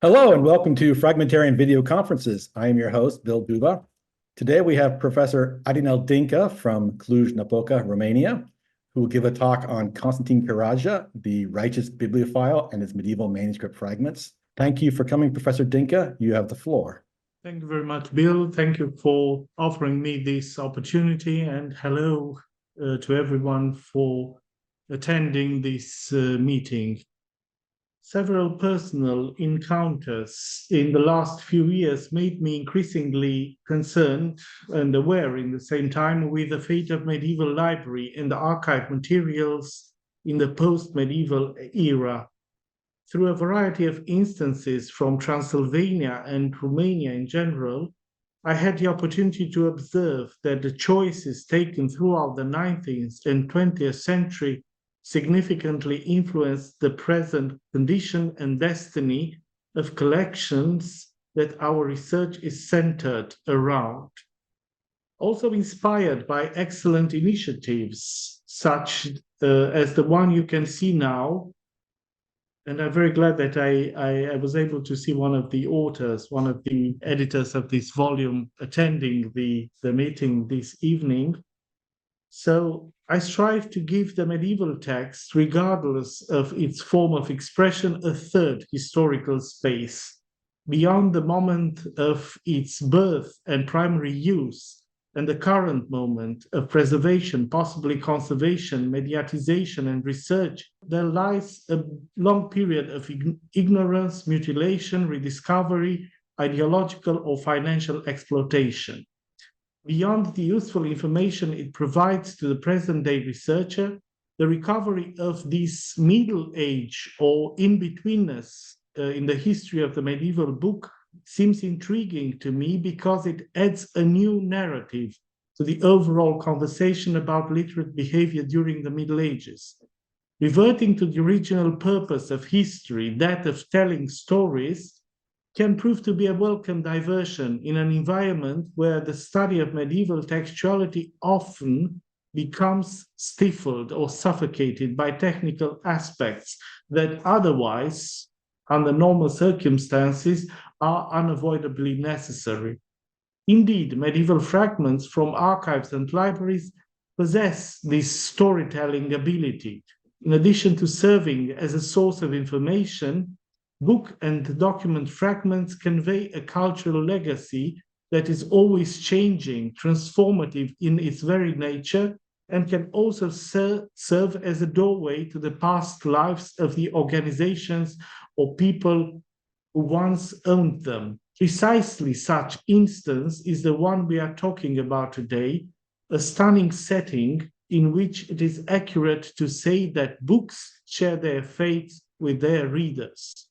Hello and welcome to Fragmentarian Video Conferences. I am your host, Bill Duva. Today we have Professor Adinel Dincă from Cluj-Napoca, Romania, who will give a talk on Constantin Karadja, the righteous bibliophile, and his medieval manuscript fragments. Thank you for coming, Professor Dincă. You have the floor. Thank you very much, Bill. Thank you for offering me this opportunity, and hello to everyone for attending this meeting. Several personal encounters in the last few years made me increasingly concerned and aware in the same time with the fate of medieval library and the archive materials in the post-medieval era. Through a variety of instances from Transylvania and Romania in general, I had the opportunity to observe that the choices taken throughout the 19th and 20th century significantly influenced the present condition and destiny of collections that our research is centered around. Also inspired by excellent initiatives such as the one you can see now, and I'm very glad that I was able to see one of the authors, one of the editors of this volume attending the meeting this evening. So I strive to give the medieval text, regardless of its form of expression, a third historical space, beyond the moment of its birth and primary use, and the current moment of preservation, possibly conservation, mediatization, and research. There lies a long period of ignorance, mutilation, rediscovery, ideological or financial exploitation. Beyond the useful information it provides to the present-day researcher, the recovery of this middle age or in-betweenness in the history of the medieval book seems intriguing to me because it adds a new narrative to the overall conversation about literate behavior during the Middle Ages. Reverting to the original purpose of history, that of telling stories, can prove to be a welcome diversion in an environment where the study of medieval textuality often becomes stifled or suffocated by technical aspects that otherwise, under normal circumstances, are unavoidably necessary. Indeed, medieval fragments from archives and libraries possess this storytelling ability. In addition to serving as a source of information, book and document fragments convey a cultural legacy that is always changing, transformative in its very nature, and can also serve as a doorway to the past lives of the organizations or people who once owned them. Precisely such instance is the one we are talking about today, a stunning setting in which it is accurate to say that books share their fate with their readers.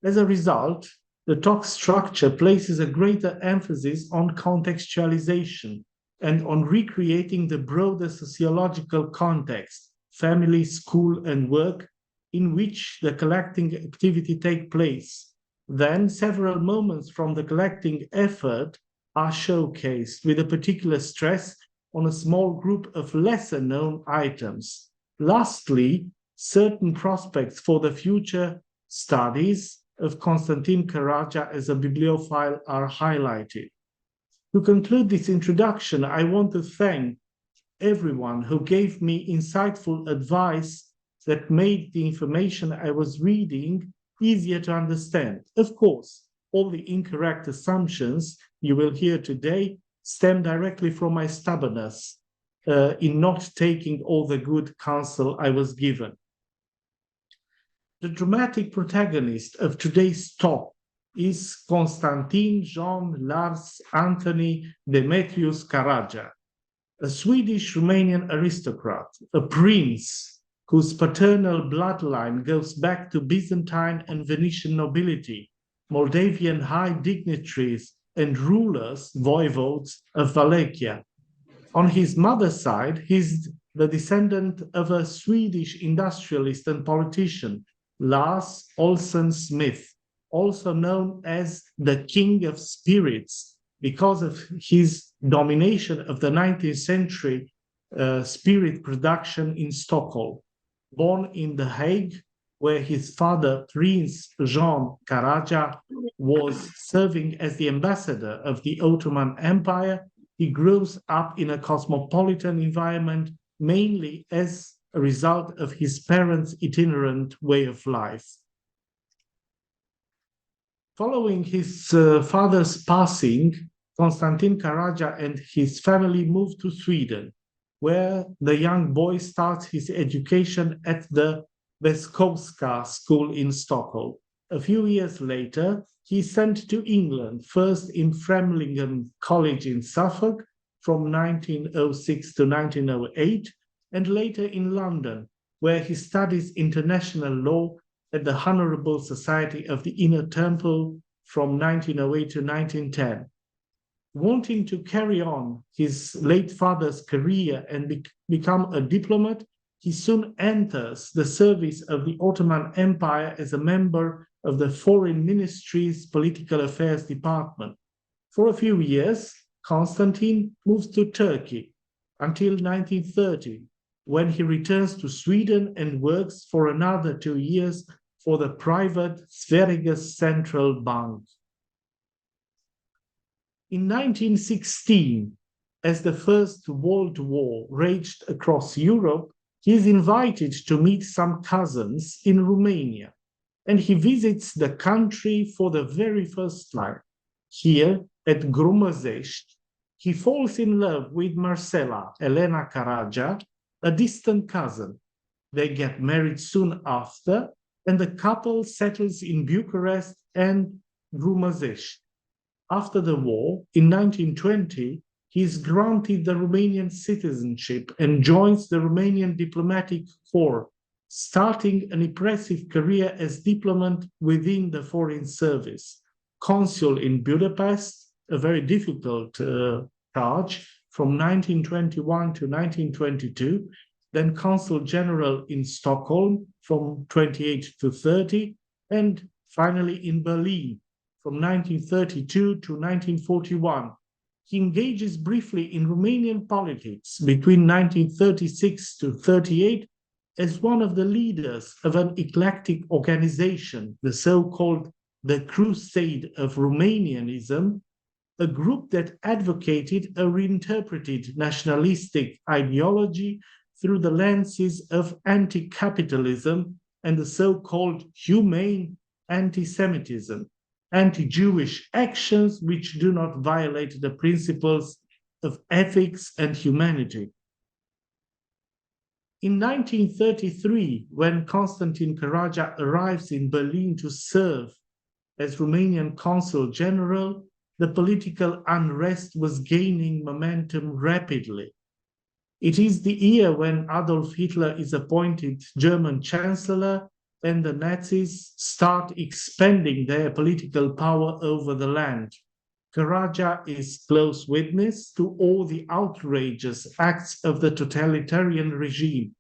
As a result, the talk structure places a greater emphasis on contextualization and on recreating the broader sociological context, family, school, and work, in which the collecting activity takes place. Then several moments from the collecting effort are showcased with a particular stress on a small group of lesser-known items. Lastly, certain prospects for the future studies of Constantin Karadja as a bibliophile are highlighted. To conclude this introduction, I want to thank everyone who gave me insightful advice that made the information I was reading easier to understand. Of course, all the incorrect assumptions you will hear today stem directly from my stubbornness in not taking all the good counsel I was given. The dramatic protagonist of today's talk is Constantin John Lars Anthony Demetrius Karadja, a Swedish-Romanian aristocrat, a prince whose paternal bloodline goes back to Byzantine and Venetian nobility, Moldavian high dignitaries, and rulers, voivodes of Wallachia. On his mother's side, he's the descendant of a Swedish industrialist and politician, Lars Olsen Smith, also known as the King of Spirits because of his domination of the 19th century spirit production in Stockholm. Born in The Hague where his father, Prince Jean Karadja, was serving as the ambassador of the Ottoman Empire, he grows up in a cosmopolitan environment, mainly as a result of his parents' itinerant way of life. Following his father's passing, Constantin Karadja and his family moved to Sweden, where the young boy starts his education at the Väskowska school in Stockholm. A few years later, he is sent to England, first in Framlingham College in Suffolk from 1906 to 1908, and later in London, where he studies international law at the Honourable Society of the Inner Temple from 1908 to 1910. Wanting to carry on his late father's career and become a diplomat, he soon enters the service of the Ottoman Empire as a member of the Foreign Ministry's Political Affairs Department. For a few years, Constantine moves to Turkey until 1930, when he returns to Sweden and works for another 2 years for the private Sveriges Central Bank. In 1916, as the First World War raged across Europe, he is invited to meet some cousins in Romania, and he visits the country for the very first time. Here, at Grumăzești, he falls in love with Marcela Elena Karadja, a distant cousin. They get married soon after, and the couple settles in Bucharest and Grumăzești. After the war, in 1920, he is granted the Romanian citizenship and joins the Romanian diplomatic corps, starting an impressive career as diplomat within the foreign service. Consul in Budapest, a very difficult charge, from 1921 to 1922, then Consul General in Stockholm from 28 to 30, and finally in Berlin from 1932 to 1941. He engages briefly in Romanian politics between 1936 to 38 as one of the leaders of an eclectic organization, the so-called the Crusade of Romanianism, a group that advocated a reinterpreted nationalistic ideology through the lenses of anti-capitalism and the so-called humane anti-Semitism, anti-Jewish actions which do not violate the principles of ethics and humanity. In 1933, when Constantin Karadja arrives in Berlin to serve as Romanian Consul General, the political unrest was gaining momentum rapidly. It is the year when Adolf Hitler is appointed German Chancellor and the Nazis start expanding their political power over the land. Karadja is close witness to all the outrageous acts of the totalitarian regime,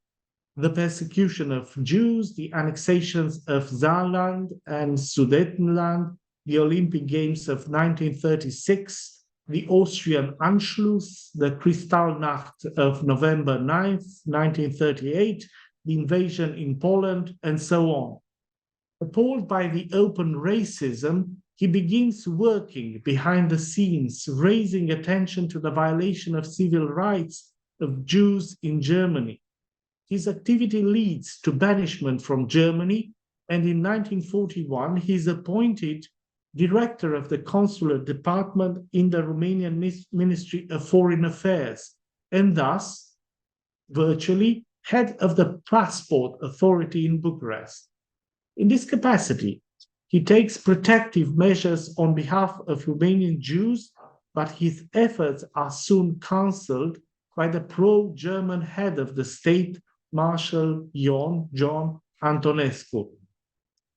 the persecution of Jews, the annexations of Saarland and Sudetenland, the Olympic Games of 1936, the Austrian Anschluss, the Kristallnacht of November 9th, 1938, the invasion in Poland, and so on. Appalled by the open racism, he begins working behind the scenes, raising attention to the violation of civil rights of Jews in Germany. His activity leads to banishment from Germany, and in 1941 he is appointed director of the consular department in the Romanian Ministry of Foreign Affairs, and thus, virtually, head of the passport authority in Bucharest. In this capacity, he takes protective measures on behalf of Romanian Jews, but his efforts are soon cancelled by the pro-German head of the state, Marshal John Antonescu.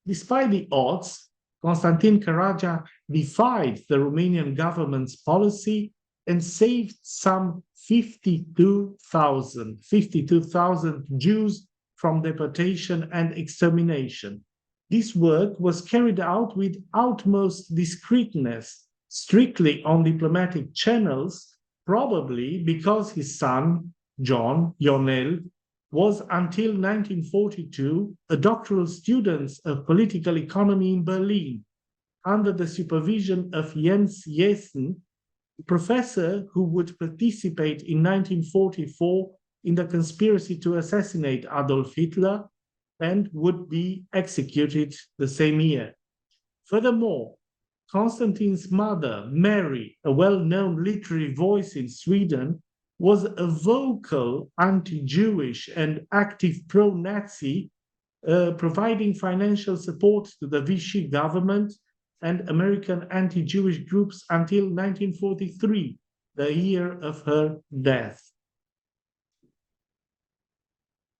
Despite the odds, Constantin Karadja defied the Romanian government's policy and saved some 52,000 Jews from deportation and extermination. This work was carried out with utmost discreetness, strictly on diplomatic channels, probably because his son, John Ionel, was until 1942 a doctoral student of political economy in Berlin under the supervision of Jens Jessen, a professor who would participate in 1944 in the conspiracy to assassinate Adolf Hitler and would be executed the same year. Furthermore, Constantin's mother, Mary, a well-known literary voice in Sweden, was a vocal anti-Jewish and active pro-Nazi, providing financial support to the Vichy government and American anti-Jewish groups until 1943, the year of her death.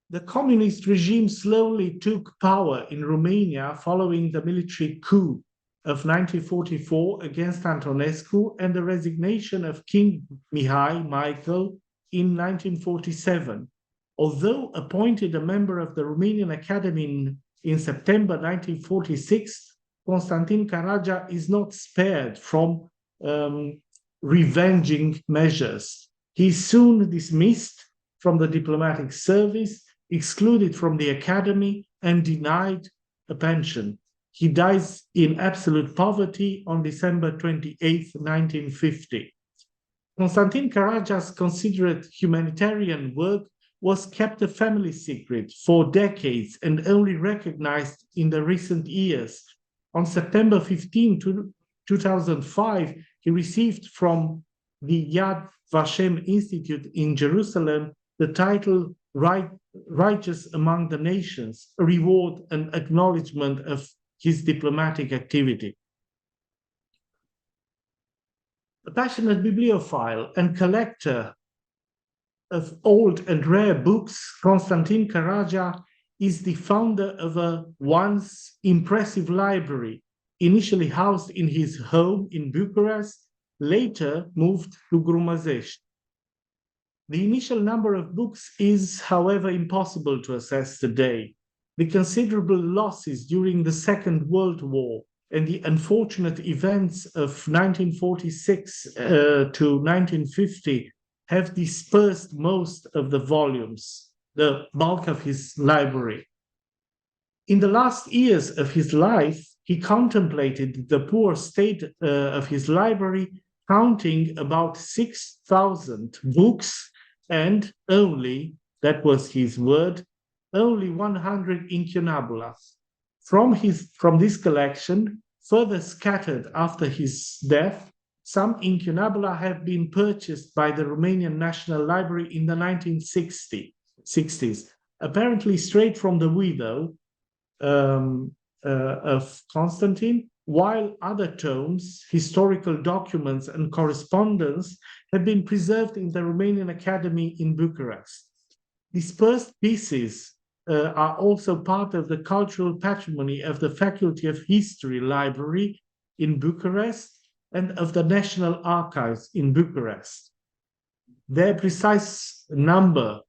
The communist regime slowly took power in Romania following the military coup of 1944 against Antonescu and the resignation of King Mihai Michael in 1947. Although appointed a member of the Romanian Academy in September 1946, Constantin Karadja is not spared from revenging measures. He is soon dismissed from the diplomatic service, excluded from the academy, and denied a pension. He dies in absolute poverty on December 28, 1950. Constantin Karadja's considerate humanitarian work was kept a family secret for decades and only recognized in the recent years. On September 15, 2005, he received from the Yad Vashem Institute in Jerusalem the title Righteous Among the Nations, a reward and acknowledgement of his diplomatic activity. A passionate bibliophile and collector of old and rare books, Constantin Karadja is the founder of a once impressive library, initially housed in his home in Bucharest, later moved to Grumăzești. The initial number of books is, however, impossible to assess today. The considerable losses during the Second World War and the unfortunate events of 1946 to 1950 have dispersed most of the volumes, the bulk of his library. In the last years of his life, he contemplated the poor state of his library, counting about 6,000 books and only, that was his word, only 100 incunabulas. From this collection, further scattered after his death, some incunabula have been purchased by the Romanian National Library in the 1960s, apparently straight from the widow of Constantine, while other tomes, historical documents, and correspondence have been preserved in the Romanian Academy in Bucharest. Dispersed pieces are also part of the cultural patrimony of the Faculty of History Library in Bucharest and of the National Archives in Bucharest. Their precise number,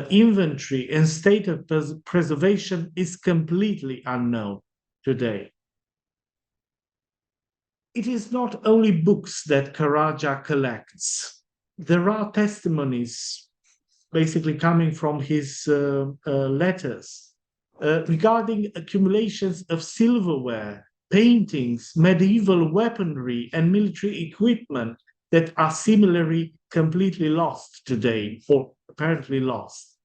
inventory, and state of preservation is completely unknown today. It is not only books that Karadja collects. There are testimonies basically coming from his letters regarding accumulations of silverware, paintings, medieval weaponry, and military equipment that are similarly completely lost today, or apparently lost.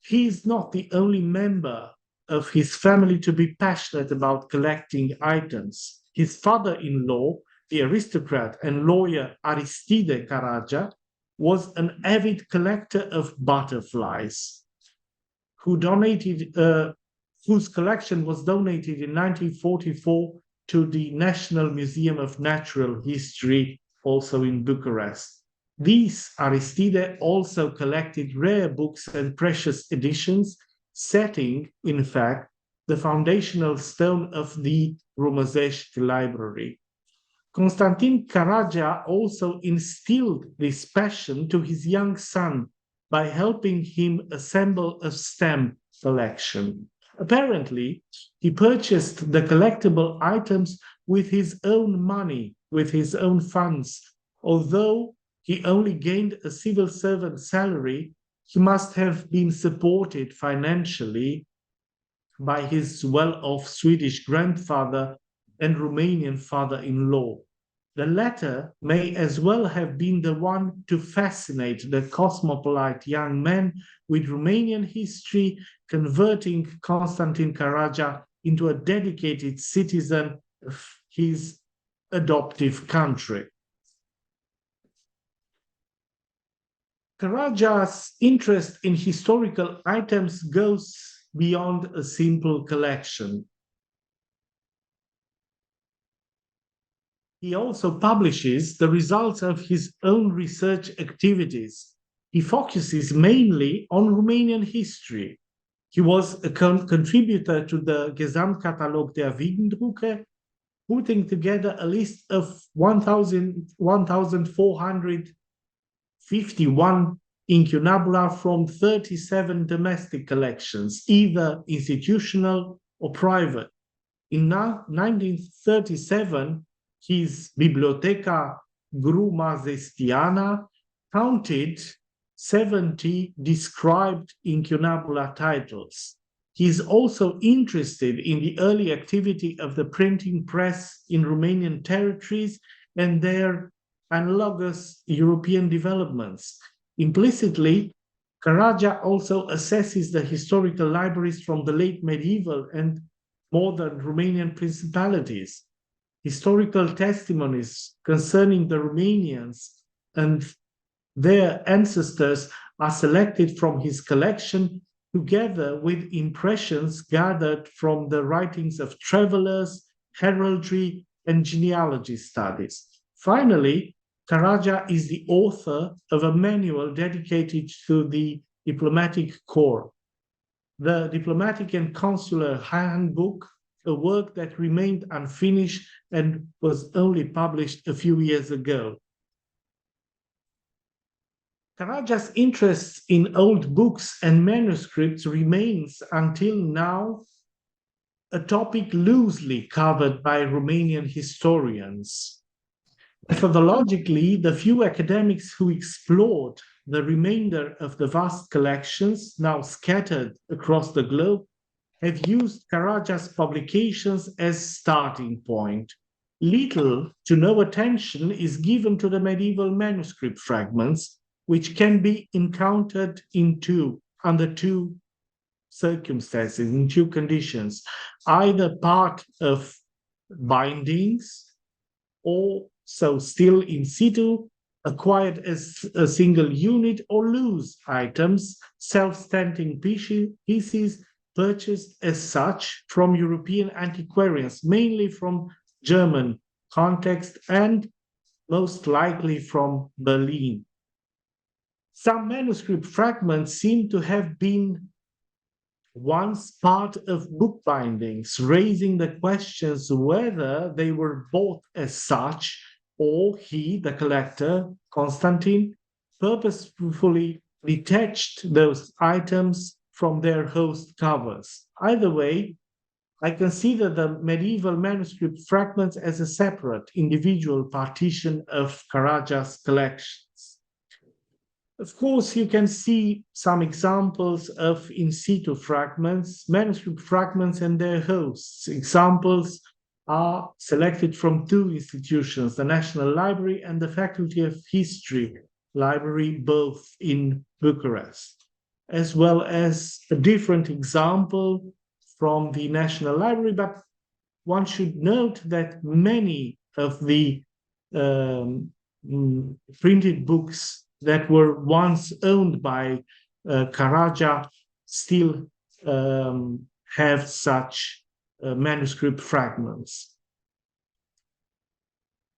He is not the only member of his family to be passionate about collecting items. His father-in-law, the aristocrat and lawyer Aristide Karadja, was an avid collector of butterflies, whose collection was donated in 1944 to the National Museum of Natural History, also in Bucharest. These Aristide also collected rare books and precious editions, setting, in fact, the foundational stone of the Grumăzești Library. Constantin Karadja also instilled this passion to his young son by helping him assemble a stamp collection. Apparently, he purchased the collectible items with his own money, with his own funds, although he only gained a civil servant salary he must have been supported financially by his well-off Swedish grandfather and Romanian father-in-law. The latter may as well have been the one to fascinate the cosmopolite young man with Romanian history, converting Constantin Karadja into a dedicated citizen of his adoptive country. Karadja's interest in historical items goes beyond a simple collection. He also publishes the results of his own research activities. He focuses mainly on Romanian history. He was a contributor to the Gesamtkatalog der Wiedendrucke, putting together a list of 1,451 incunabula from 37 domestic collections, either institutional or private. In 1937, his Bibliotheca Grumazestiana counted 70 described incunabula titles. He is also interested in the early activity of the printing press in Romanian territories and their analogous European developments. Implicitly, Karadja also assesses the historical libraries from the late medieval and modern Romanian principalities. Historical testimonies concerning the Romanians and their ancestors are selected from his collection, together with impressions gathered from the writings of travelers, heraldry, and genealogy studies. Finally, Karadja is the author of a manual dedicated to the diplomatic corps, the Diplomatic and Consular Handbook, a work that remained unfinished and was only published a few years ago. Karadja's interest in old books and manuscripts remains until now a topic loosely covered by Romanian historians. Methodologically, the few academics who explored the remainder of the vast collections now scattered across the globe have used Karadja's publications as starting point. Little to no attention is given to the medieval manuscript fragments, which can be encountered under two circumstances, in two conditions, either part of bindings or so still in situ, acquired as a single unit, or loose items, self-standing pieces purchased as such from European antiquarians, mainly from German context and most likely from Berlin. Some manuscript fragments seem to have been once part of book bindings, raising the questions whether they were bought as such or he, the collector, Constantin, purposefully detached those items from their host covers. Either way, I consider the medieval manuscript fragments as a separate individual partition of Karadja's collections. Of course, you can see some examples of in situ fragments, manuscript fragments and their hosts. Examples are selected from two institutions, the National Library and the Faculty of History Library, both in Bucharest, as well as a different example from the National Library. But one should note that many of the printed books that were once owned by Karadja still have such manuscript fragments.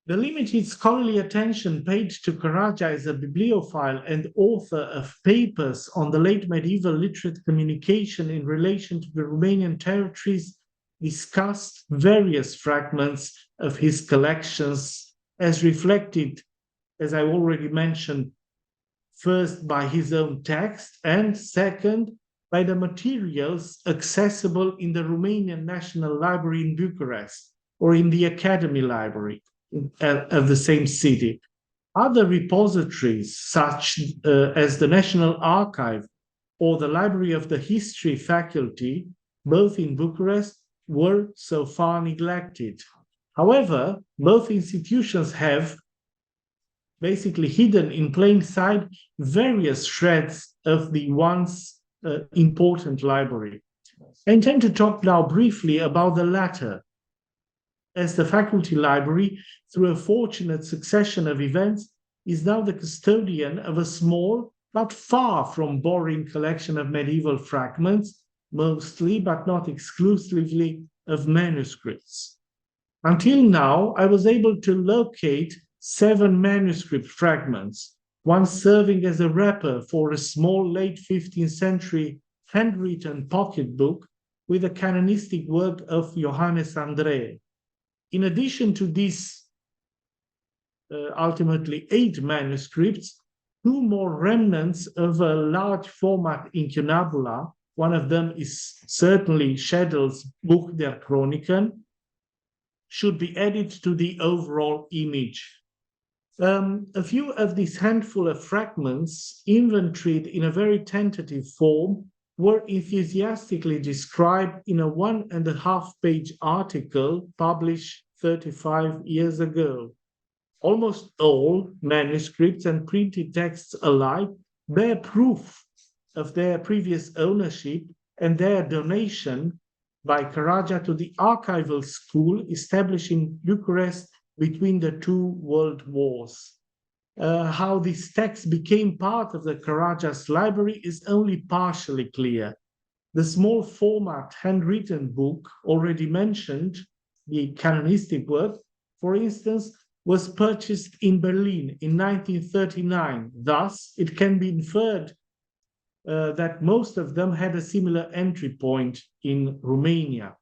The limited scholarly attention paid to Karadja as a bibliophile and author of papers on the late medieval literate communication in relation to the Romanian territories discussed various fragments of his collections as reflected, as I already mentioned, first by his own text and second by the materials accessible in the Romanian National Library in Bucharest or in the Academy Library of the same city. Other repositories, such as the National Archive or the Library of the History Faculty, both in Bucharest, were so far neglected. However, both institutions have basically hidden in plain sight various shreds of the once important library. I intend to talk now briefly about the latter, as the faculty library, through a fortunate succession of events, is now the custodian of a small but far from boring collection of medieval fragments, mostly but not exclusively of manuscripts. Until now, I was able to locate 7 manuscript fragments, one serving as a wrapper for a small late 15th century handwritten pocketbook with a canonistic work of Johannes Andrei. In addition to these ultimately 8 manuscripts, 2 more remnants of a large format incunabula. One of them is certainly Schädel's Buch der Chroniken, should be added to the overall image. A few of these handful of fragments, inventoried in a very tentative form, were enthusiastically described in a 1.5-page article published 35 years ago. Almost all manuscripts and printed texts alike bear proof of their previous ownership and their donation by Karadja to the archival school established in Bucharest between the 2 world wars. How this text became part of the Karadja's library is only partially clear. The small format handwritten book already mentioned, the canonistic work, for instance, was purchased in Berlin in 1939. Thus, it can be inferred that most of them had a similar entry point in Romania.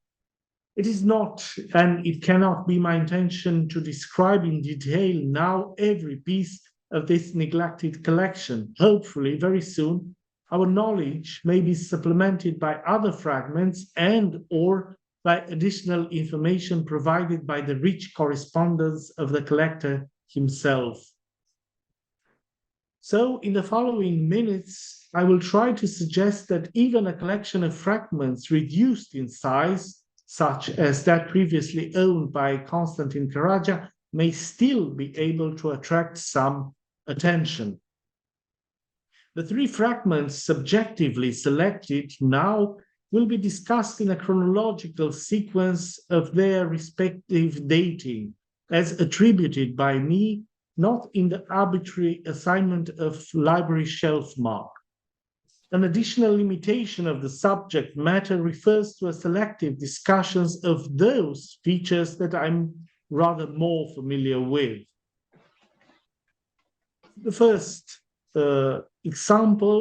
It is not, and it cannot be my intention to describe in detail now every piece of this neglected collection. Hopefully, very soon, our knowledge may be supplemented by other fragments and/or by additional information provided by the rich correspondence of the collector himself. So, in the following minutes, I will try to suggest that even a collection of fragments reduced in size, such as that previously owned by Constantin Karadja, may still be able to attract some attention. The 3 fragments subjectively selected now will be discussed in a chronological sequence of their respective dating, as attributed by me, not in the arbitrary assignment of library shelf mark. An additional limitation of the subject matter refers to a selective discussions of those features that I'm rather more familiar with. The first example.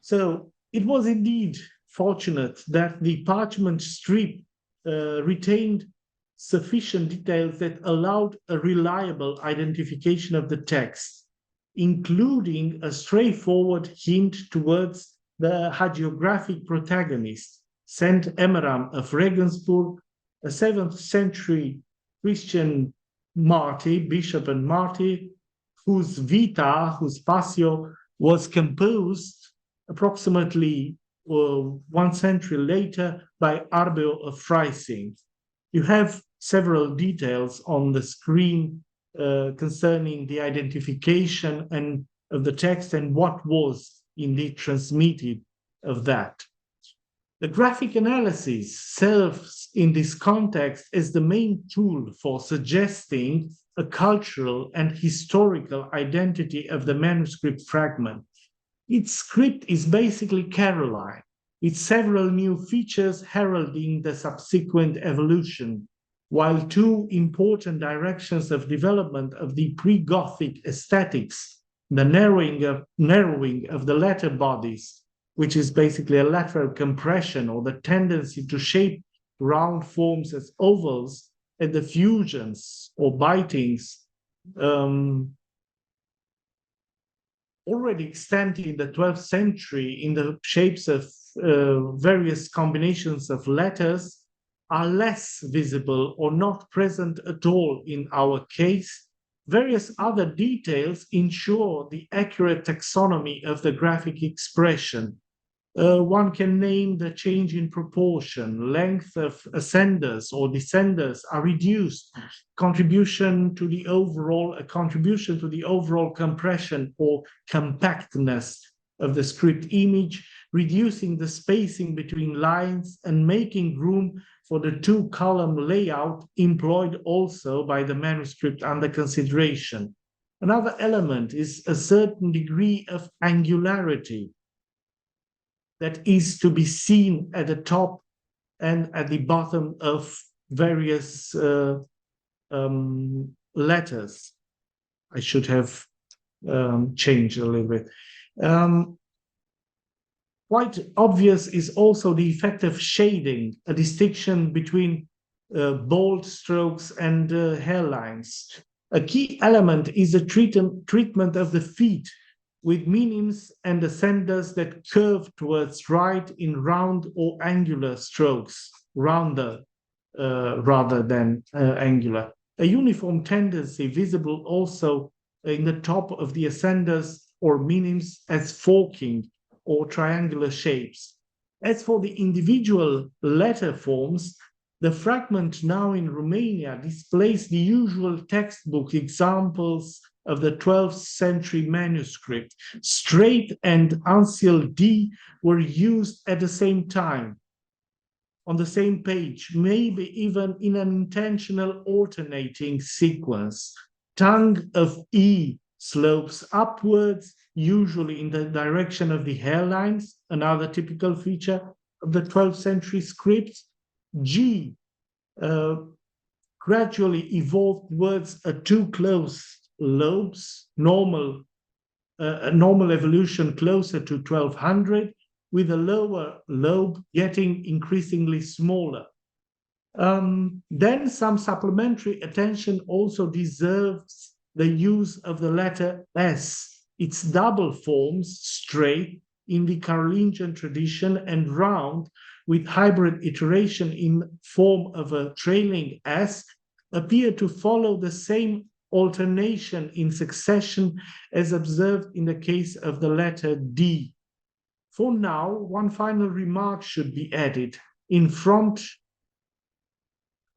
So it was indeed fortunate that the parchment strip retained sufficient details that allowed a reliable identification of the text, including a straightforward hint towards the hagiographic protagonist, Saint Emmeram of Regensburg, a 7th century Christian martyr, bishop and martyr, whose vita, whose passio, was composed approximately 1 century later by Arbeo of Freising. You have several details on the screen concerning the identification and of the text and what was indeed transmitted of that. The graphic analysis serves in this context as the main tool for suggesting a cultural and historical identity of the manuscript fragment. Its script is basically Caroline, with several new features heralding the subsequent evolution, while 2 important directions of development of the pre-Gothic aesthetics, the narrowing of the letter bodies, which is basically a lateral compression or the tendency to shape round forms as ovals, and the fusions or bitings already extending in the 12th century in the shapes of various combinations of letters, are less visible or not present at all in our case, Various other details ensure the accurate taxonomy of the graphic expression. One can name the change in proportion, length of ascenders or descenders are reduced, contribution to the overall compression or compactness of the script image, reducing the spacing between lines and making room for the two-column layout employed also by the manuscript under consideration. Another element is a certain degree of angularity that is to be seen at the top and at the bottom of various letters. I should have changed a little bit. Quite obvious is also the effect of shading, a distinction between bold strokes and hairlines. A key element is the treatment of the feet with minims and ascenders that curve towards right in round or angular strokes, rounder rather than angular. A uniform tendency visible also in the top of the ascenders or minims as forking or triangular shapes. As for the individual letter forms, the fragment now in Romania displays the usual textbook examples of the 12th century manuscript. Straight and unsealed D were used at the same time, on the same page, maybe even in an intentional alternating sequence. Tongue of E slopes upwards, usually in the direction of the hairlines, another typical feature of the 12th century scripts. G gradually evolved towards a two close lobes, normal evolution closer to 1200, with a lower lobe getting increasingly smaller. Then some supplementary attention also deserves the use of the letter S, its double forms, straight in the Carolingian tradition and round with hybrid iteration in form of a trailing S, appear to follow the same alternation in succession as observed in the case of the letter D. For now, one final remark should be added. In front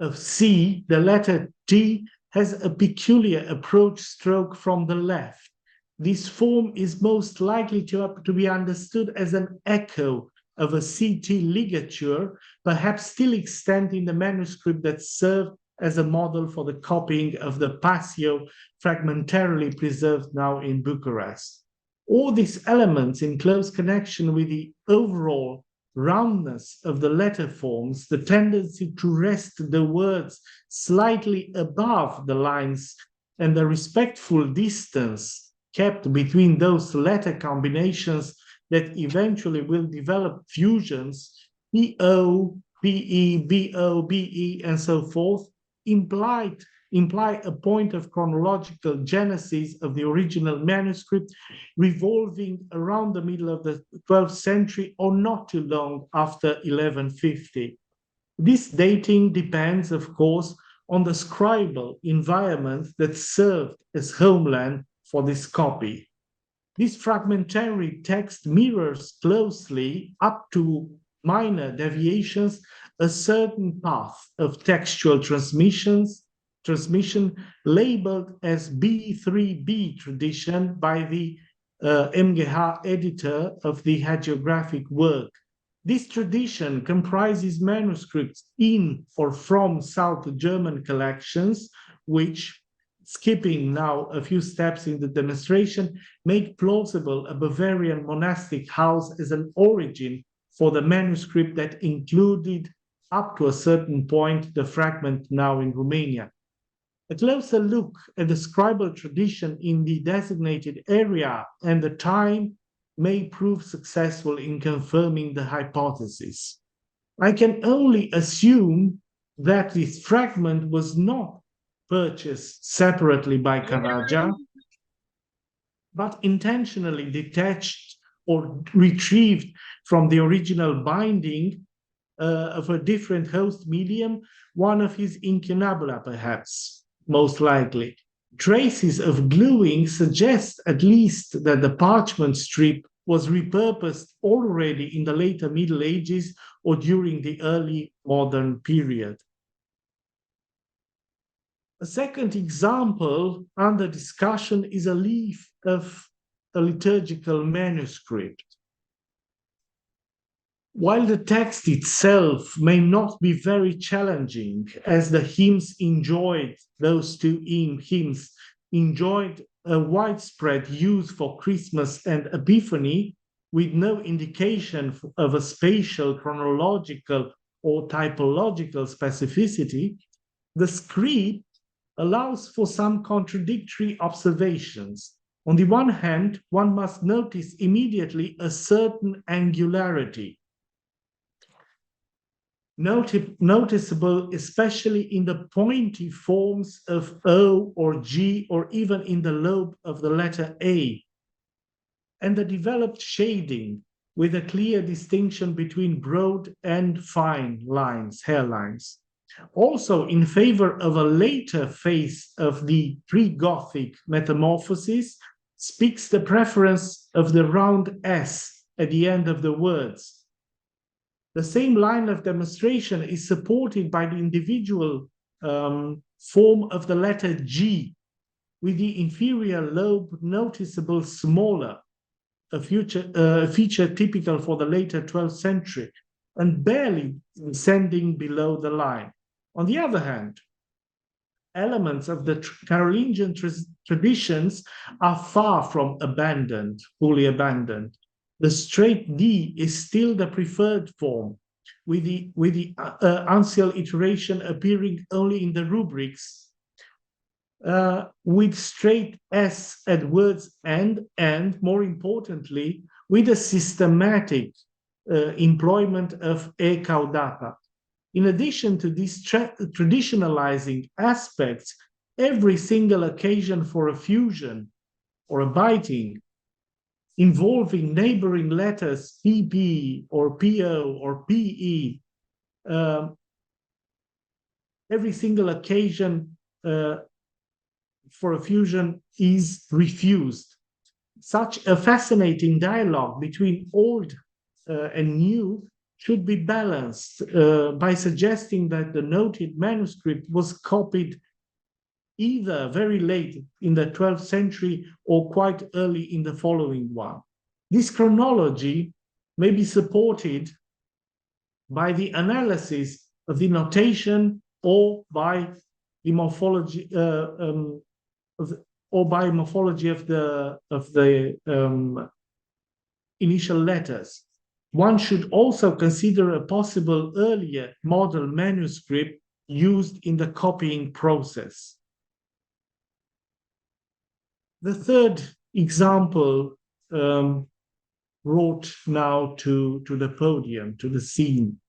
of C, the letter T has a peculiar approach stroke from the left. This form is most likely to be understood as an echo of a CT ligature, perhaps still extant in the manuscript that served as a model for the copying of the Passio, fragmentarily preserved now in Bucharest. All these elements in close connection with the overall roundness of the letter forms, the tendency to rest the words slightly above the lines, and the respectful distance kept between those letter combinations that eventually will develop fusions, PO, PE, BO, BE, and so forth, imply a point of chronological genesis of the original manuscript revolving around the middle of the 12th century or not too long after 1150. This dating depends, of course, on the scribal environment that served as homeland for this copy. This fragmentary text mirrors closely, up to minor deviations, a certain path of textual transmission labeled as B3B tradition by the MGH editor of the hagiographic work. This tradition comprises manuscripts in or from South German collections, which, skipping now a few steps in the demonstration, make plausible a Bavarian monastic house as an origin for the manuscript that included, up to a certain point, the fragment now in Romania. A closer look at the scribal tradition in the designated area and the time may prove successful in confirming the hypothesis. I can only assume that this fragment was not purchased separately by Karadja, but intentionally detached or retrieved from the original binding of a different host medium, one of his incunabula perhaps, most likely. traces of gluing suggest at least that the parchment strip was repurposed already in the later Middle Ages or during the early modern period. A second example under discussion is a leaf of a liturgical manuscript. While the text itself may not be very challenging, as the hymns enjoyed, those two hymns enjoyed a widespread use for Christmas and Epiphany, with no indication of a spatial, chronological, or typological specificity, the script allows for some contradictory observations. On the one hand, one must notice immediately a certain angularity, noticeable especially in the pointy forms of O or G, or even in the lobe of the letter A, and the developed shading with a clear distinction between broad and fine lines, hairlines. Also, in favor of a later phase of the pre-Gothic metamorphosis, speaks the preference of the round S at the end of the words. The same line of demonstration is supported by the individual form of the letter G, with the inferior lobe noticeable smaller, a feature typical for the later 12th century, and barely descending below the line. On the other hand, elements of the Carolingian traditions are far from abandoned, fully abandoned. The straight D is still the preferred form, with the uncial iteration appearing only in the rubrics, with straight S at words end, and more importantly, with a systematic employment of E caudata. In addition to these traditionalizing aspects, every single occasion for a fusion or a biting involving neighboring letters PP or PO or PE, every single occasion for a fusion is refused. Such a fascinating dialogue between old and new should be balanced by suggesting that the noted manuscript was copied either very late in the 12th century or quite early in the following one. This chronology may be supported by the analysis of the notation or by the morphology of the initial letters. One should also consider a possible earlier model manuscript used in the copying process. The third example brought now to the podium, to the scene.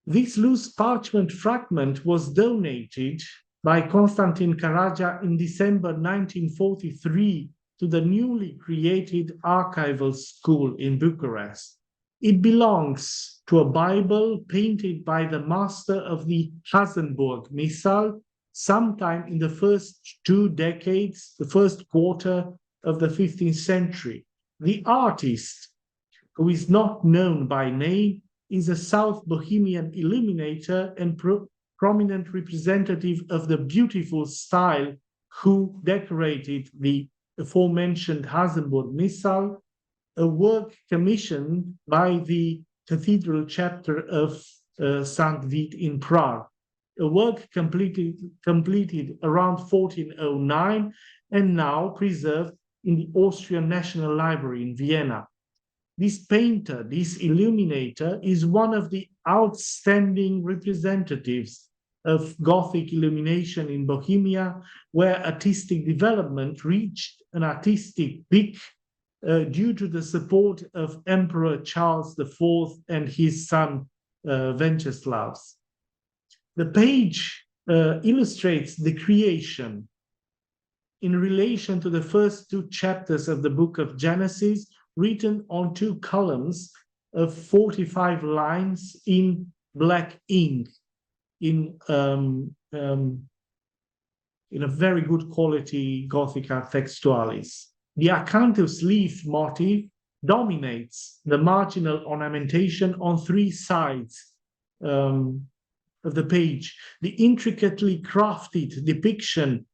This loose parchment fragment was donated by Constantin Karadja in December 1943 to the newly created archival school in Bucharest. It belongs to a Bible painted by the master of the Hasenburg Missal sometime in the first 2 decades, the first quarter of the 15th century. The artist, who is not known by name, is a South Bohemian illuminator and prominent representative of the beautiful style who decorated the aforementioned Hasenburg Missal, a work commissioned by the cathedral chapter of St. Vit in Prague, a work completed around 1409 and now preserved in the Austrian National Library in Vienna. This painter, this illuminator, is one of the outstanding representatives of Gothic illumination in Bohemia, where artistic development reached an artistic peak due to the support of Emperor Charles IV and his son Venceslas. The page illustrates the creation in relation to the first 2 chapters of the book of Genesis, written on 2 columns of 45 lines in black ink, in in a very good quality Gothica textualis. The acanthus leaf motif dominates the marginal ornamentation on three sides of the page. The intricately crafted depiction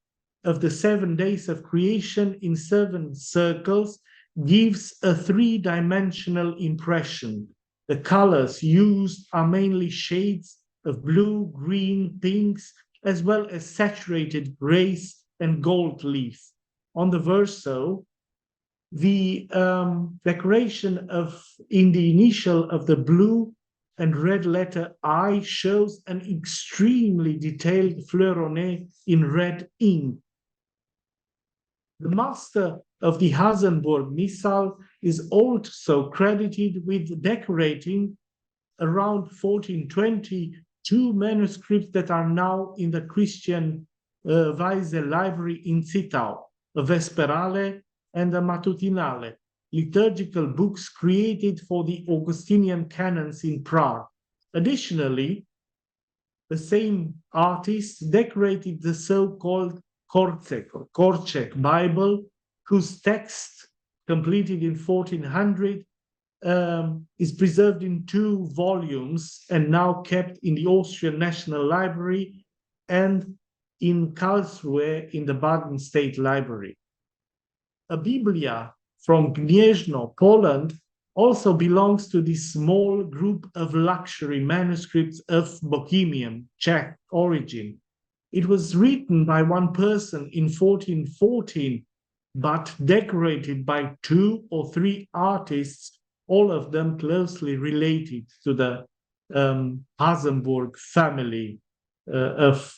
of the 7 days of creation in 7 circles gives a three-dimensional impression. The colors used are mainly shades of blue, green, pinks, as well as saturated grays and gold leaf. On the verso, the decoration in the initial of the blue and red letter I shows an extremely detailed fleuronnet in red ink. The master of the Hasenburg Missal is also credited with decorating around 1420 2 manuscripts that are now in the Christian Weise library in Zittau, a Vesperale and a Matutinale, liturgical books created for the Augustinian canons in Prague. Additionally, the same artist decorated the so-called Korček Bible, whose text, completed in 1400, is preserved in 2 volumes and now kept in the Austrian National Library and in Karlsruhe in the Baden State Library. A Biblia from Gniezno, Poland, also belongs to this small group of luxury manuscripts of Bohemian, Czech origin. It was written by one person in 1414, but decorated by 2 or 3 artists, all of them closely related to the Hasenburg family of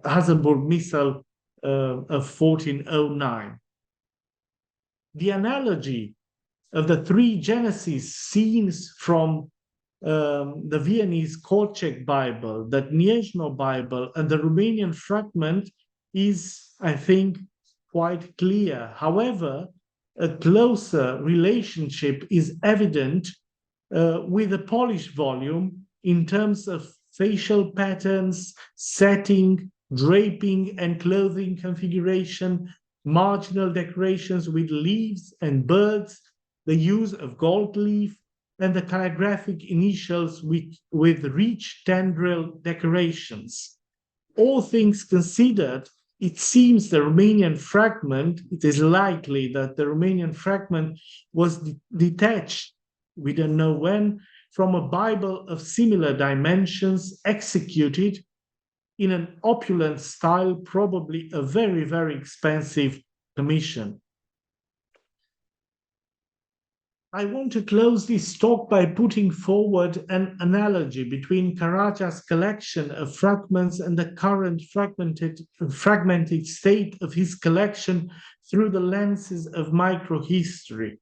Hasenburg Missal of 1409. The analogy of the 3 Genesis scenes from the Viennese Korček Bible, the Gniezno Bible, and the Romanian fragment is, I think, quite clear. However, a closer relationship is evident with the Polish volume in terms of facial patterns, setting, draping, and clothing configuration, marginal decorations with leaves and birds, the use of gold leaf, and the calligraphic initials with rich tendril decorations. All things considered, it seems the Romanian fragment, it is likely that the Romanian fragment was detached, we don't know when, from a Bible of similar dimensions executed in an opulent style, probably a very, very expensive commission. I want to close this talk by putting forward an analogy between Karadja's collection of fragments and the current fragmented state of his collection through the lenses of microhistory.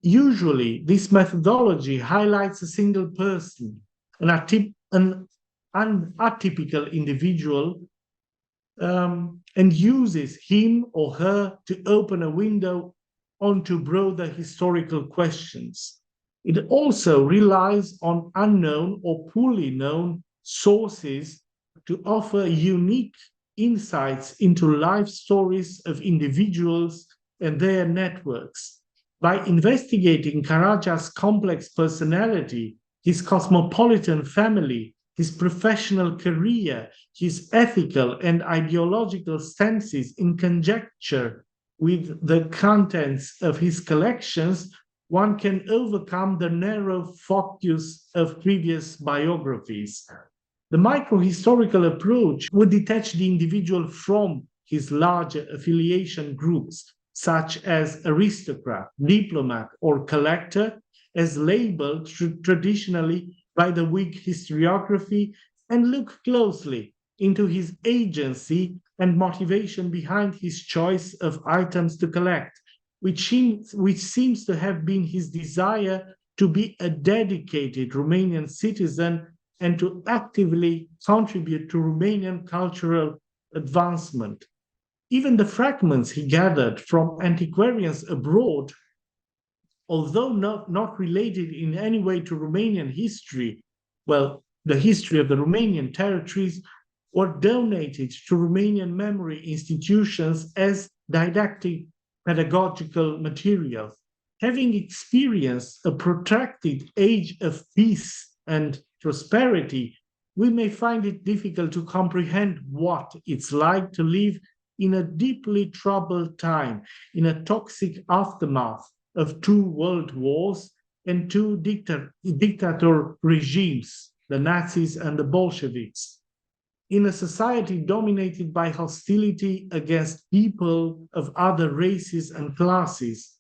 Usually, this methodology highlights a single person, an atypical individual, and uses him or her to open a window onto broader historical questions. It also relies on unknown or poorly known sources to offer unique insights into life stories of individuals and their networks. By investigating Karadja's complex personality, his cosmopolitan family, his professional career, his ethical and ideological stances in conjecture with the contents of his collections, one can overcome the narrow focus of previous biographies. The microhistorical approach would detach the individual from his larger affiliation groups, such as aristocrat, diplomat, or collector, as labeled traditionally by the Whig historiography, and look closely into his agency and motivation behind his choice of items to collect, which seems to have been his desire to be a dedicated Romanian citizen and to actively contribute to Romanian cultural advancement. Even the fragments he gathered from antiquarians abroad, although not related in any way to Romanian history, well, the history of the Romanian territories, or donated to Romanian memory institutions as didactic pedagogical materials. Having experienced a protracted age of peace and prosperity, we may find it difficult to comprehend what it's like to live in a deeply troubled time, in a toxic aftermath of 2 world wars and 2 dictator regimes, the Nazis and the Bolsheviks, in a society dominated by hostility against people of other races and classes.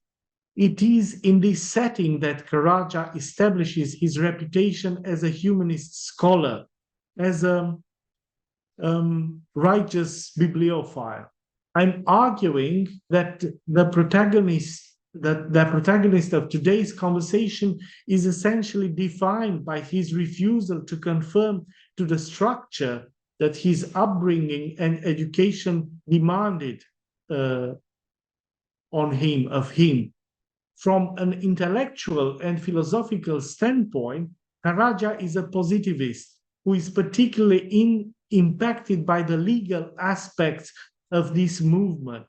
It is in this setting that Karadja establishes his reputation as a humanist scholar, as a righteous bibliophile. I'm arguing that the protagonist of today's conversation is essentially defined by his refusal to conform to the structure that his upbringing and education demanded of him. From an intellectual and philosophical standpoint, Karadja is a positivist who is particularly impacted by the legal aspects of this movement.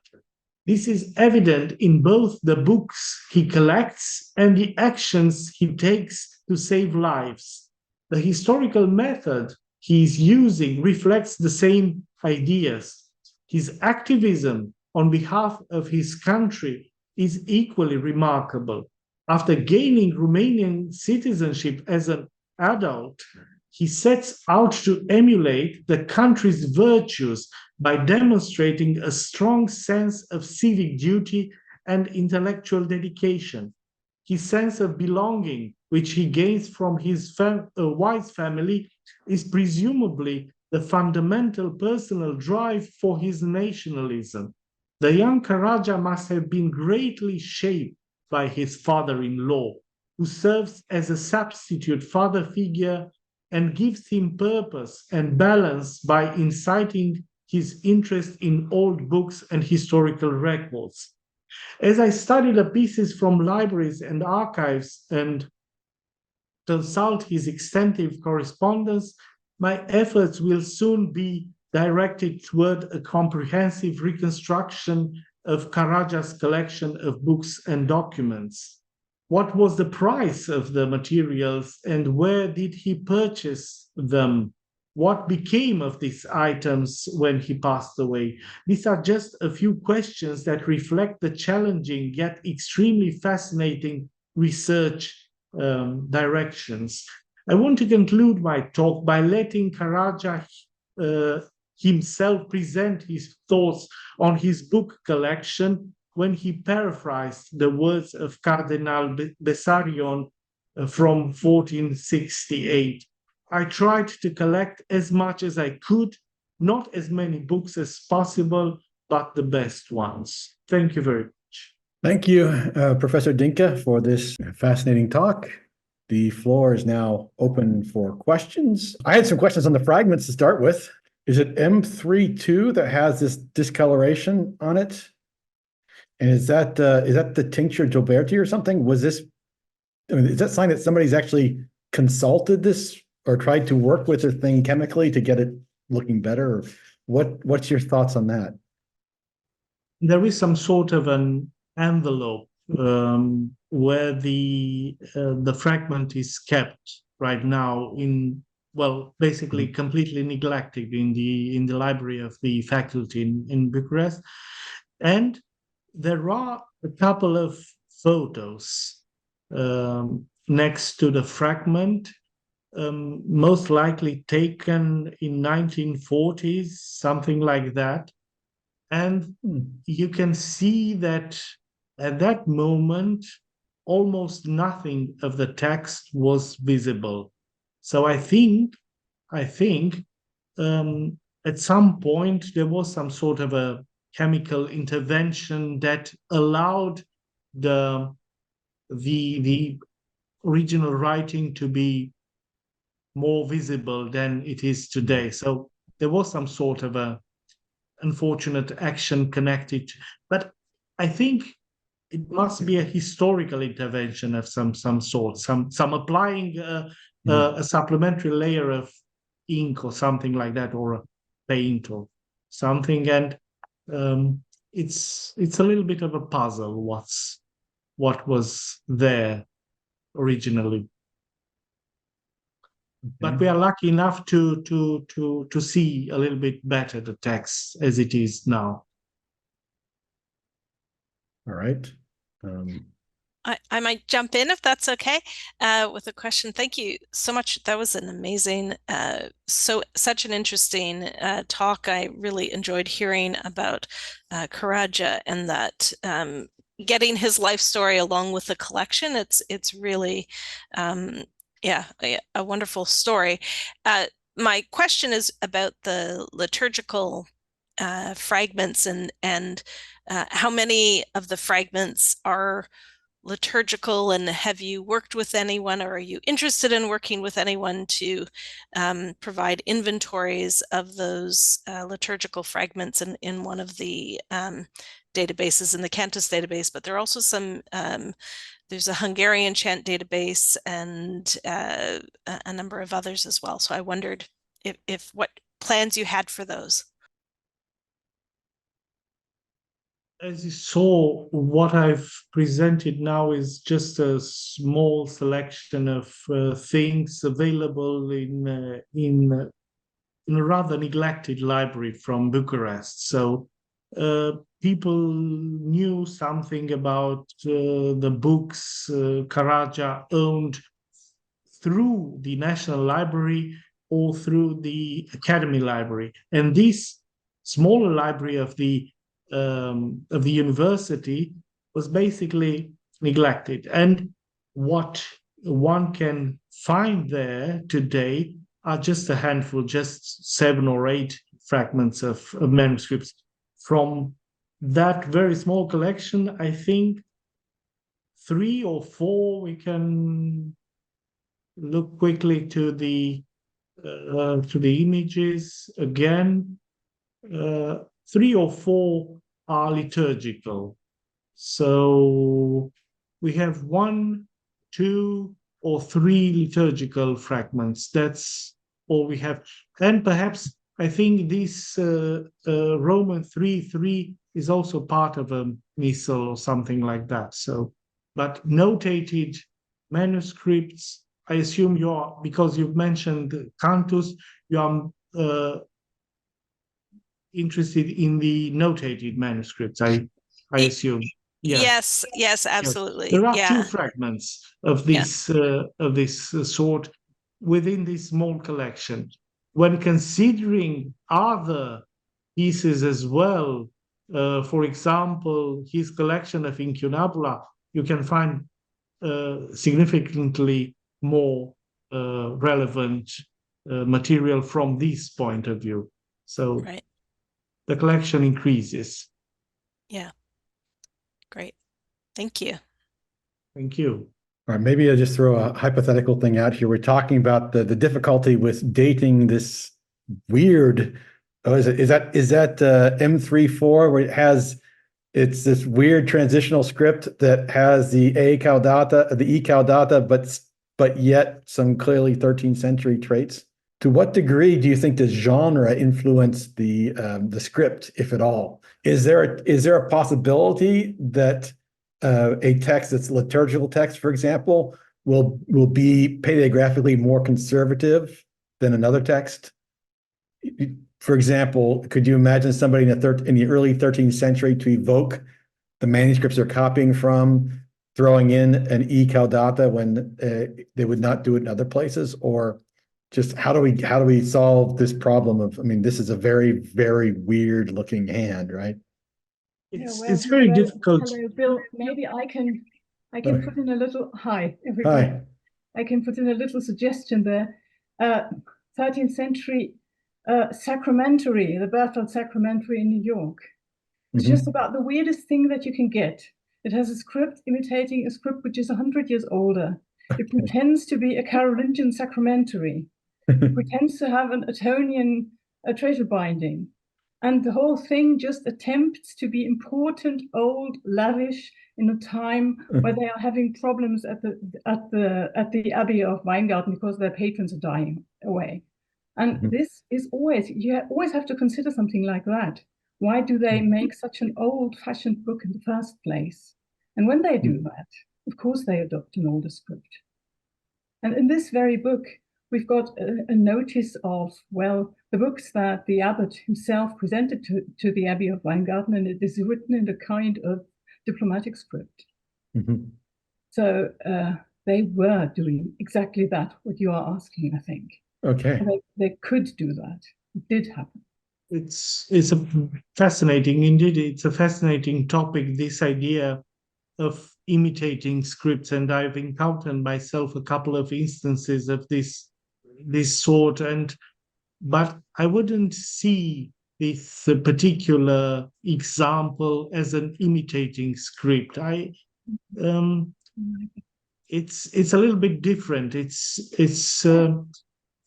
This is evident in both the books he collects and the actions he takes to save lives. The historical method he is using reflects the same ideas. His activism on behalf of his country is equally remarkable. After gaining Romanian citizenship as an adult, he sets out to emulate the country's virtues by demonstrating a strong sense of civic duty and intellectual dedication. His sense of belonging, which he gains from his wise family, is presumably the fundamental personal drive for his nationalism. The young Karadja must have been greatly shaped by his father-in-law, who serves as a substitute father figure and gives him purpose and balance by inciting his interest in old books and historical records. As I study the pieces from libraries and archives and consult his extensive correspondence, my efforts will soon be directed toward a comprehensive reconstruction of Karadja's collection of books and documents. What was the price of the materials and where did he purchase them? What became of these items when he passed away? These are just a few questions that reflect the challenging yet extremely fascinating research directions. I want to conclude my talk by letting Karadja himself present his thoughts on his book collection when he paraphrased the words of Cardinal Bessarion from 1468. I tried to collect as much as I could, not as many books as possible, but the best ones. Thank you very much. Thank you, Professor Dincă, for this fascinating talk. The floor is now open for questions. I had some questions on the fragments to start with. Is it M32 that has this discoloration on it? And is that the tincture Gilberti or something? Was this, I mean, is that sign that somebody's actually consulted this or tried to work with the thing chemically to get it looking better? Or what's your thoughts on that? There is some sort of an envelope where the fragment is kept right now in, well, basically completely neglected in the library of the faculty in Bucharest. And there are a couple of photos next to the fragment, most likely taken in 1940s, something like that. And you can see that at that moment, almost nothing of the text was visible. So I think at some point there was some sort of a chemical intervention that allowed the original writing to be more visible than it is today. So there was some sort of a unfortunate action connected, but I think it must be a historical intervention of some sort, some applying a supplementary layer of ink or something like that, or paint or something, and it's a little bit of a puzzle what was there originally. But we are lucky enough to see a little bit better the text as it is now. All right. I might jump in if that's okay, with a question. Thank you so much. That was an amazing, such an interesting talk. I really enjoyed hearing about Karadja and that getting his life story along with the collection. It's really, yeah, a wonderful story. My question is about the liturgical fragments and how many of the fragments are liturgical, and have you worked with anyone, or are you interested in working with anyone to provide inventories of those liturgical fragments in one of the databases in the Cantus database? But there are also some, there's a Hungarian chant database and a number of others as well. So I wondered if what plans you had for those. As you saw, what I've presented now is just a small selection of things available in a rather neglected library from Bucharest. So people knew something about the books Karadja owned through the National Library or through the Academy Library. And this smaller library of the university was basically neglected. And what one can find there today are just a handful, just 7 or 8 fragments of manuscripts. From that very small collection, I think 3 or 4, we can look quickly to the images again. 3 or 4 are liturgical. So we have 1, 2, or 3 liturgical fragments. That's all we have. And perhaps I think this Roman 3:3 is also part of a missal or something like that. So, but notated manuscripts, I assume because you've mentioned Cantus, you are interested in the notated manuscripts, I assume. Yeah. Yes, absolutely. There are 2 fragments of this sort within this small collection. When considering other pieces as well, for example, his collection of incunabula, you can find significantly more relevant material from this point of view. So. Right. The collection increases. Yeah. Great. Thank you. Thank you. All right, maybe I'll just throw a hypothetical thing out here. We're talking about the difficulty with dating this weird, is that M34 where it's this weird transitional script that has the E caudata, but yet some clearly 13th century traits. To what degree do you think does genre influence the script, if at all? Is there a possibility that a text that's liturgical text, for example, will be paleographically more conservative than another text? For example, could you imagine somebody in the early 13th century to evoke the manuscripts they're copying from, throwing in an E caudata when they would not do it in other places? Or just how do we solve this problem of, I mean, this is a very, very weird looking hand, right? It's very difficult. Hello, Bill. Maybe I can put in a little hi, everybody. Hi. I can put in a little suggestion there. 13th century sacramentary, the Berthold Sacramentary in New York. It's just about the weirdest thing that you can get. It has a script imitating a script which is 100 years older. It pretends to be a Carolingian sacramentary. It pretends to have an Etonian treasure binding. And the whole thing just attempts to be important, old, lavish in a time where they are having problems at the Abbey of Weingarten because their patrons are dying away. And this is always, you always have to consider something like that. Why do they make such an old-fashioned book in the first place? And when they do that, of course they adopt an older script. And in this very book, we've got a notice of, well, the books that the abbot himself presented to the Abbey of Weingarten, and it is written in a kind of diplomatic script. So they were doing exactly that, what you are asking, I think. Okay. And they could do that. It did happen. It's a fascinating, indeed, it's a fascinating topic, this idea of imitating scripts, and I've encountered myself a couple of instances of this sort, but I wouldn't see this particular example as an imitating script. It's a little bit different.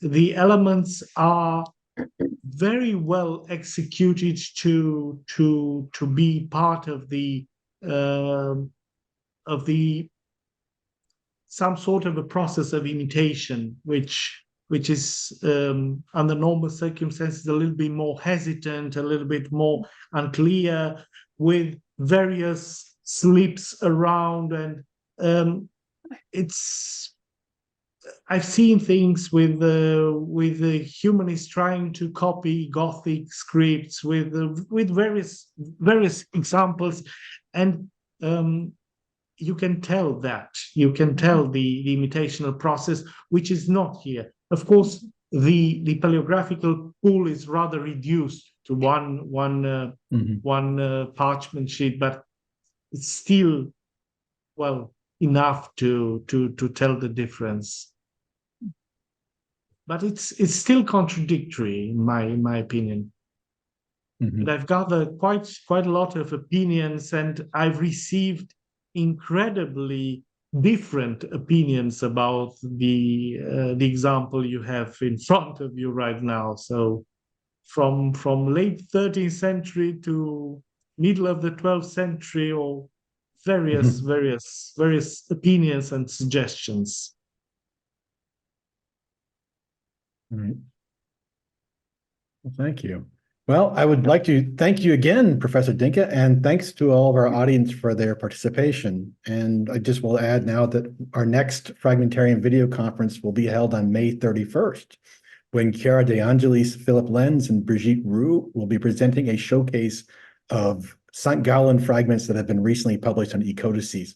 The elements are very well executed to be part of the some sort of a process of imitation, which is under normal circumstances a little bit more hesitant, a little bit more unclear, with various slips around, and I've seen things with the humanists trying to copy Gothic scripts with various examples, and you can tell the imitational process, which is not here. Of course, the paleographical pool is rather reduced to one parchment sheet, but it's still, well, enough to tell the difference. But it's still contradictory in my opinion. And I've gathered quite a lot of opinions, and I've received incredibly different opinions about the example you have in front of you right now. So from late 13th century to middle of the 12th century, or various opinions and suggestions. All right. Well, thank you. Well, I would like to thank you again, Professor Dinkę, and thanks to all of our audience for their participation. And I just will add now that our next Fragmentarian video conference will be held on May 31st, when Chiara De Angelis, Philip Lenz, and Brigitte Roux will be presenting a showcase of St. Gallen fragments that have been recently published on ecodices.